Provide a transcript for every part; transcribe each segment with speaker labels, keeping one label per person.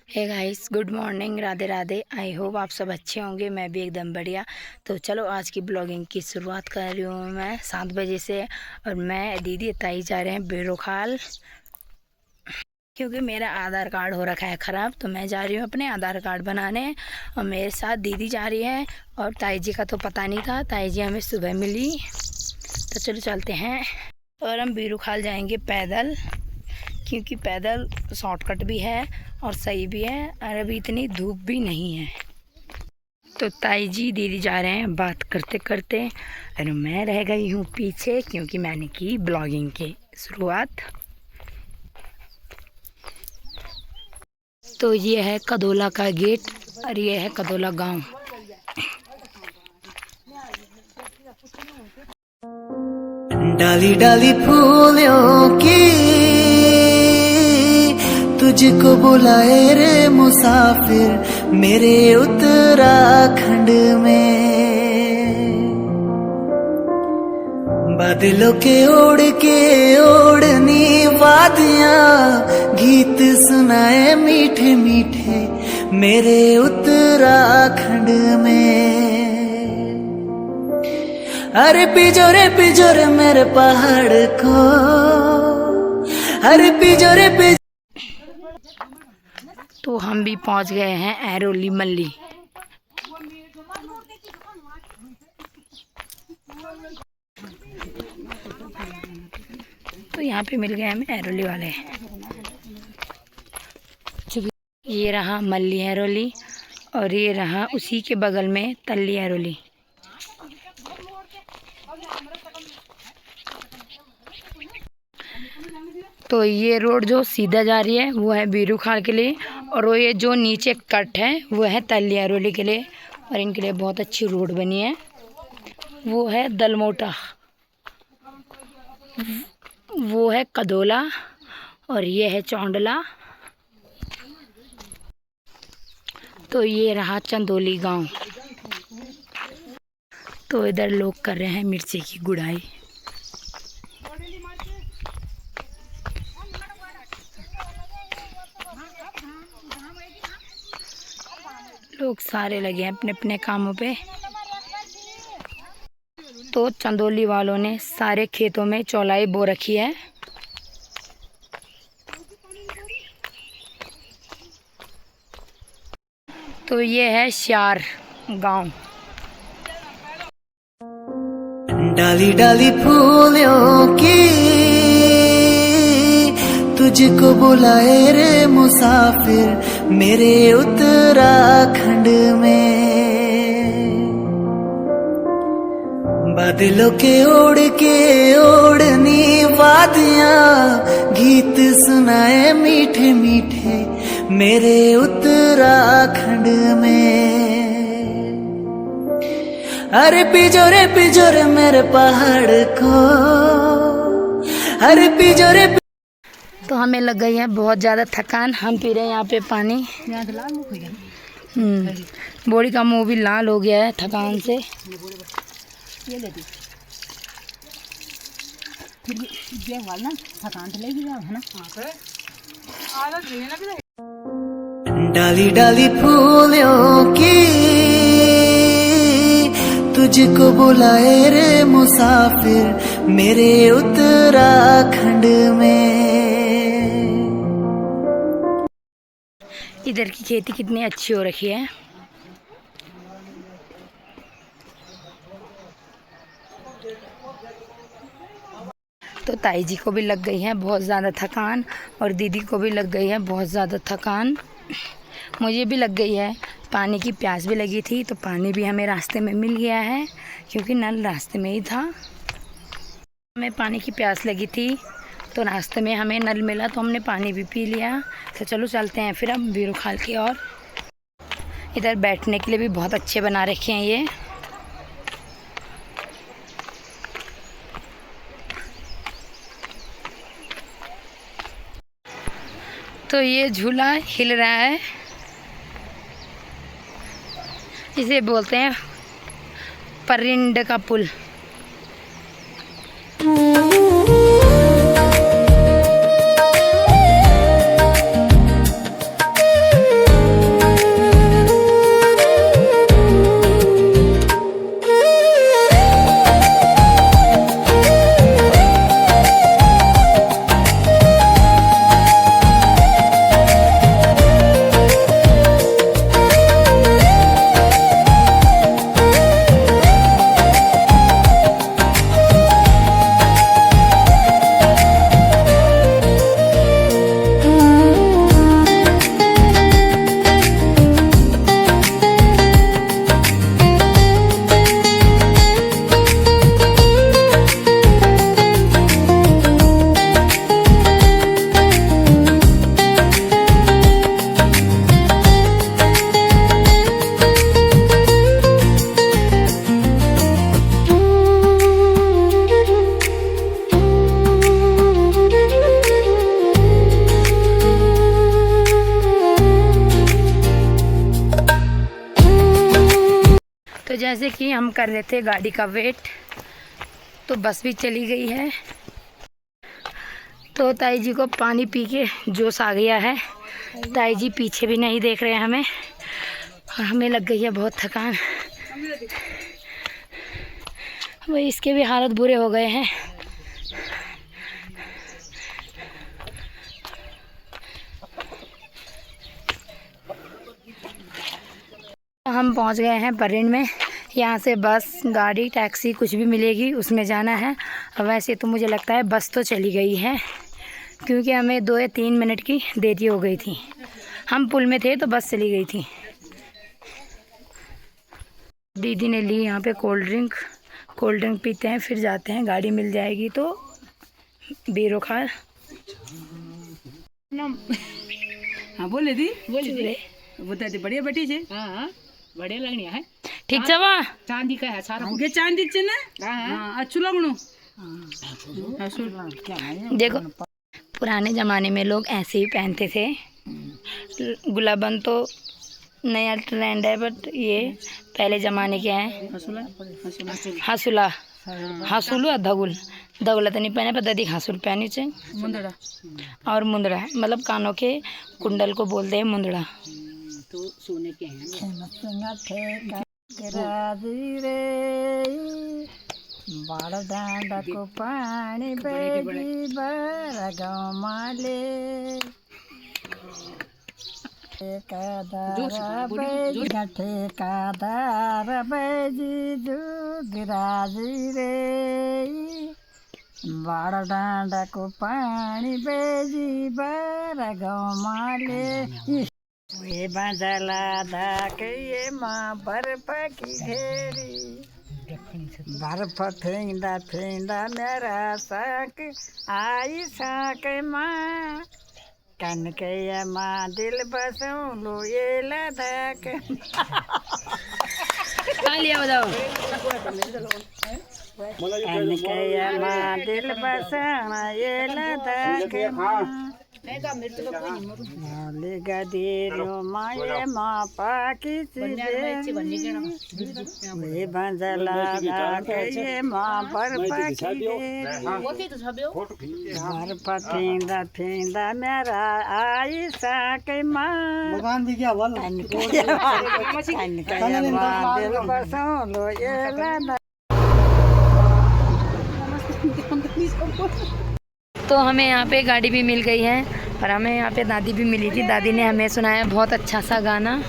Speaker 1: Hey guys, good morning, Radhe Radhe. I hope आप सब अच्छे होंगे। मैं भी एकदम बढ़िया। तो चलो आज की ब्लॉगिंग की शुरुआत कर रही हूँ मैं 7 बजे से। और मैं दीदी ताई जा रहे हैं बेरोखाल, क्योंकि मेरा आधार कार्ड हो रखा है ख़राब। तो मैं जा रही हूँ अपने आधार कार्ड बनाने, और मेरे साथ दीदी जा रही है। और ताई जी का तो पता नहीं था, ताई जी हमें सुबह मिली। तो चलो चलते हैं। और हम बेरोखाल जाएंगे पैदल, क्योंकि पैदल शॉर्टकट भी है और सही भी है, और अभी इतनी धूप भी नहीं है। तो ताई जी दीदी जा रहे हैं बात करते करते, और मैं रह गई हूँ पीछे, क्योंकि मैंने की ब्लॉगिंग की शुरुआत। तो ये है कदोला का गेट, और ये है कदोला गांव।
Speaker 2: डाली डाली फूलों की तुझको बुलाए रे मुसाफिर मेरे उत्तराखंड में। बादलों के ओढ़नी वादियां गीत सुनाए मीठे मीठे मेरे उत्तराखंड में। अरे पिजोरे मेरे पहाड़ को, अरे पिजोरे।
Speaker 1: तो हम भी पहुंच गए हैं ऐरोली मल्ली। तो यहाँ पे मिल गए हमें ऐरोली वाले। ये रहा मल्ली ऐरोली, और ये रहा उसी के बगल में तल्ली ऐरोली। तो ये रोड जो सीधा जा रही है वो है बेरोखाल के लिए, और वो ये जो नीचे कट है वो है तल्ली ऐरोली के लिए। और इनके लिए बहुत अच्छी रोड बनी है, वो है दलमोटा, वो है कदोला, और ये है चौंडला। तो ये रहा चंदोली गांव। तो इधर लोग कर रहे हैं मिर्ची की गुड़ाई। लोग सारे लगे हैं अपने अपने कामों पे। तो चंदोली वालों ने सारे खेतों में चौलाई बो रखी है। तो ये है श्यार गांव।
Speaker 2: डाली डाली फूलों की तुझको बुलाए रे मुसाफिर मेरे उत्तराखंड में। बादलों के ओढ़नी वादियां गीत सुनाए मीठे मीठे मेरे उत्तराखंड में। अरे पिजोरे मेरे पहाड़ को, अरे पिजोरे।
Speaker 1: तो हमें लग गई है बहुत ज़्यादा थकान। हम पी रहे हैं यहाँ पे पानी। बॉडी का मुंह भी लाल हो गया है थकान से।
Speaker 2: डाली डाली फूलों की तुझको बुलाए रे मुसाफिर मेरे उत्तराखंड में।
Speaker 1: इधर की खेती कितनी अच्छी हो रखी है। तो ताई जी को भी लग गई है बहुत ज़्यादा थकान, और दीदी को भी लग गई है बहुत ज़्यादा थकान। मुझे भी लग गई है, पानी की प्यास भी लगी थी। तो पानी भी हमें रास्ते में मिल गया है, क्योंकि नल रास्ते में ही था। हमें पानी की प्यास लगी थी, तो रास्ते में हमें नल मिला, तो हमने पानी भी पी लिया। तो चलो चलते हैं फिर हम बेरोखाल की ओर। इधर बैठने के लिए भी बहुत अच्छे बना रखे हैं ये। तो ये झूला हिल रहा है, इसे बोलते हैं परिंड का पुल। जैसे कि हम कर रहे थे गाड़ी का वेट, तो बस भी चली गई है। तो ताई जी को पानी पी के जोश आ गया है। ताई जी पीछे भी नहीं देख रहे हैं हमें, और हमें लग गई है बहुत थकान। वही इसके भी हालत बुरे हो गए हैं। हम पहुंच गए हैं परेड में। यहाँ से बस, गाड़ी, टैक्सी कुछ भी मिलेगी उसमें जाना है। वैसे तो मुझे लगता है बस तो चली गई है, क्योंकि हमें 2 या 3 मिनट की देरी हो गई थी। हम पुल में थे तो बस चली गई थी। दीदी ने ली यहाँ पे कोल्ड ड्रिंक पीते हैं फिर जाते हैं। गाड़ी मिल जाएगी तो बीरो खा।
Speaker 3: हाँ बोले दी
Speaker 1: बोले
Speaker 3: बता दे बढ़िया बेटी छे।
Speaker 4: हाँ बढ़िया लगनी है।
Speaker 1: ठीक है वा
Speaker 4: चांदी का है सारा
Speaker 3: ये चांदी छे ना। हाँ अच्छू लगणू।
Speaker 1: देखो, पुराने ज़माने में लोग ऐसे ही पहनते थे। गुलाबन तो नया ट्रेंड है, बट ये पहले ज़माने के हैं। हसुला हसुल धगुल धगुला तो नहीं पहने, पर दादी हसुल पहनी चाहिए।
Speaker 3: मुंदड़ा
Speaker 1: और मुंदड़ा, मतलब कानों के कुंडल को बोलते हैं मुंदड़ा।
Speaker 4: तो सोने के हैं।
Speaker 5: बड़ डाँडा को पानी बगी बर गाउँमा ले ठेकादार बैजी जुगराजी रे बड़ डाँडा को पानी बेजी बर गाउँमा ले वे बाँझला धाके माँ बर्फ की घेरी बर्फ फेंदा फेंदा मेरा साक आई साक माँ कनकैया माँ दिल बसों लो ये लदाक।
Speaker 1: लिया बताओ।
Speaker 5: कनकैया माँ दिल बसना ये लदाक लेगा देरो माये माँ पाकी वे बंजला ये माँ बर्फ फेंदा फेंदा मेरा आई साके माँ कनकैया माँ दिल बसों लो ये लदा।
Speaker 1: तो हमें यहाँ पे गाड़ी भी मिल गई है, और हमें यहाँ पे दादी भी मिली थी। दादी ने हमें सुनाया बहुत अच्छा सा गाना।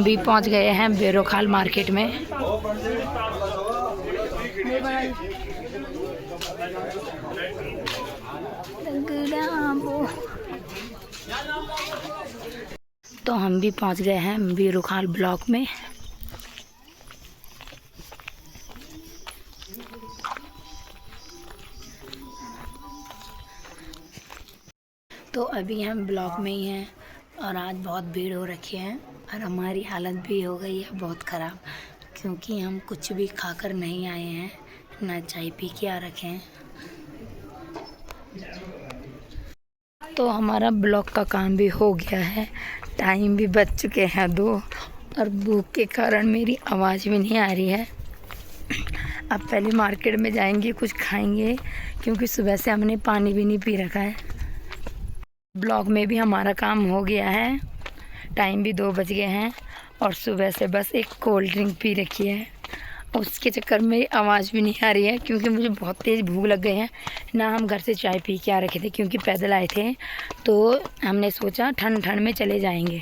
Speaker 1: भी पहुंच गए हैं बेरोखाल मार्केट में। तो हम भी पहुंच गए हैं बेरोखाल ब्लॉक में। तो अभी हम ब्लॉक में ही हैं और आज बहुत भीड़ हो रखी है और हमारी हालत भी हो गई है बहुत ख़राब, क्योंकि हम कुछ भी खाकर नहीं आए हैं, ना चाय पी के आ रखे हैं। तो हमारा ब्लॉक का काम भी हो गया है, टाइम भी बज चुके हैं 2 और भूख के कारण मेरी आवाज़ भी नहीं आ रही है। अब पहले मार्केट में जाएंगे, कुछ खाएंगे, क्योंकि सुबह से हमने पानी भी नहीं पी रखा है। ब्लॉक में भी हमारा काम हो गया है, टाइम भी 2 बज गए हैं और सुबह से बस एक कोल्ड ड्रिंक पी रखी है उसके चक्कर में आवाज़ भी नहीं आ रही है क्योंकि मुझे बहुत तेज़ भूख लग गई है ना। हम घर से चाय पी के आ रखे थे क्योंकि पैदल आए थे, तो हमने सोचा ठंड ठंड में चले जाएंगे।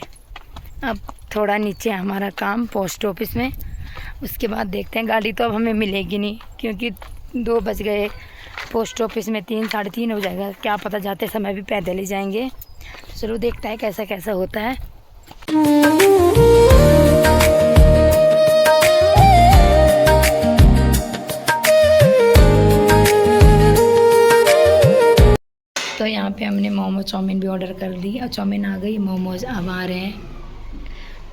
Speaker 1: अब थोड़ा नीचे हमारा काम पोस्ट ऑफिस में, उसके बाद देखते हैं। गाड़ी तो अब हमें मिलेगी नहीं क्योंकि 2 बज गए, पोस्ट ऑफिस में 3 साढ़े 3 हो जाएगा। क्या पता जाते समय भी पैदल ही जाएंगे। चलो देखते हैं कैसा कैसा होता है। तो यहाँ पे हमने मोमो चाउमीन भी ऑर्डर कर दी और चाउमीन आ गई, मोमोज अब आ रहे हैं।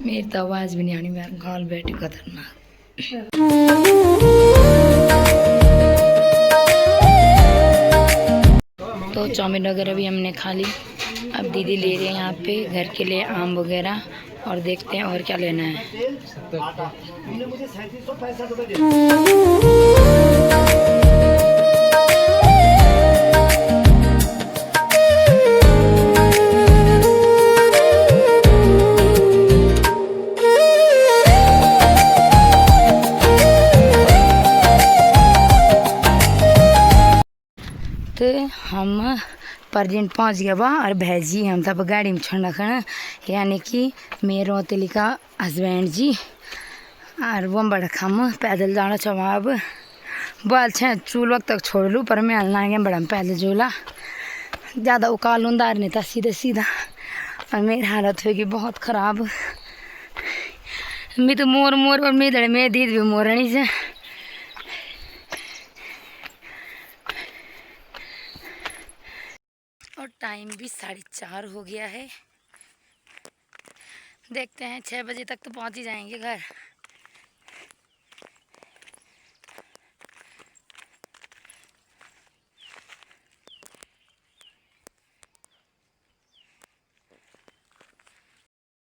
Speaker 1: मेरी तो आवाज़ भी नहीं आनी, मेरा गाल बैठी खतरनाक। तो चाउमीन वगैरह भी हमने खा ली। अब दीदी ले रही है यहाँ पे घर के लिए आम वगैरह, और देखते हैं और क्या लेना है। तो हम परजेंट पहुंच गया बा और भैजी हम तब गाड़ी में छोड़ रखना, यानी कि मेरो तिली का हस्बैंड जी। और वो बड़ा हम पैदल जाना छवा। अब बाल छे चूल वक्त तक छोड़ लूँ पर मैं हलना बड़ा पैदल झूला ज़्यादा उकाल उंदार नहीं था, सीधा सीधा। और मेरी हालत होगी बहुत ख़राब। मैं तो मोर मोर और मेरे में दीद भी मोरनी से। और टाइम भी 4:30 हो गया है। देखते हैं 6 बजे तक तो पहुंच ही जाएंगे घर।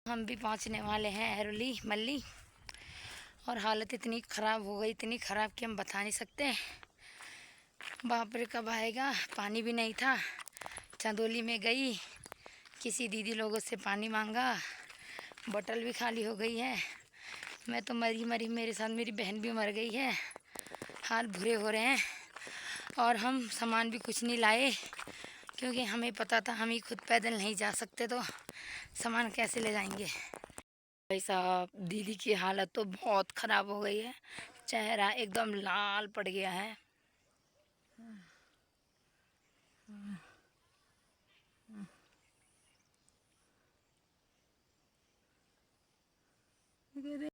Speaker 1: हम भी पहुंचने वाले हैं ऐरोली मल्ली। और हालत इतनी ख़राब हो गई, इतनी ख़राब कि हम बता नहीं सकते। बाप रे कब आएगा, पानी भी नहीं था। चंदौली में गई, किसी दीदी लोगों से पानी मांगा, बोतल भी खाली हो गई है। मैं तो मरी मरी, मेरे साथ मेरी बहन भी मर गई है। हाल बुरे हो रहे हैं। और हम सामान भी कुछ नहीं लाए क्योंकि हमें पता था हम ही खुद पैदल नहीं जा सकते, तो सामान कैसे ले जाएंगे। भाई साहब दीदी की हालत तो बहुत ख़राब हो गई है, चेहरा एकदम लाल पड़ गया है।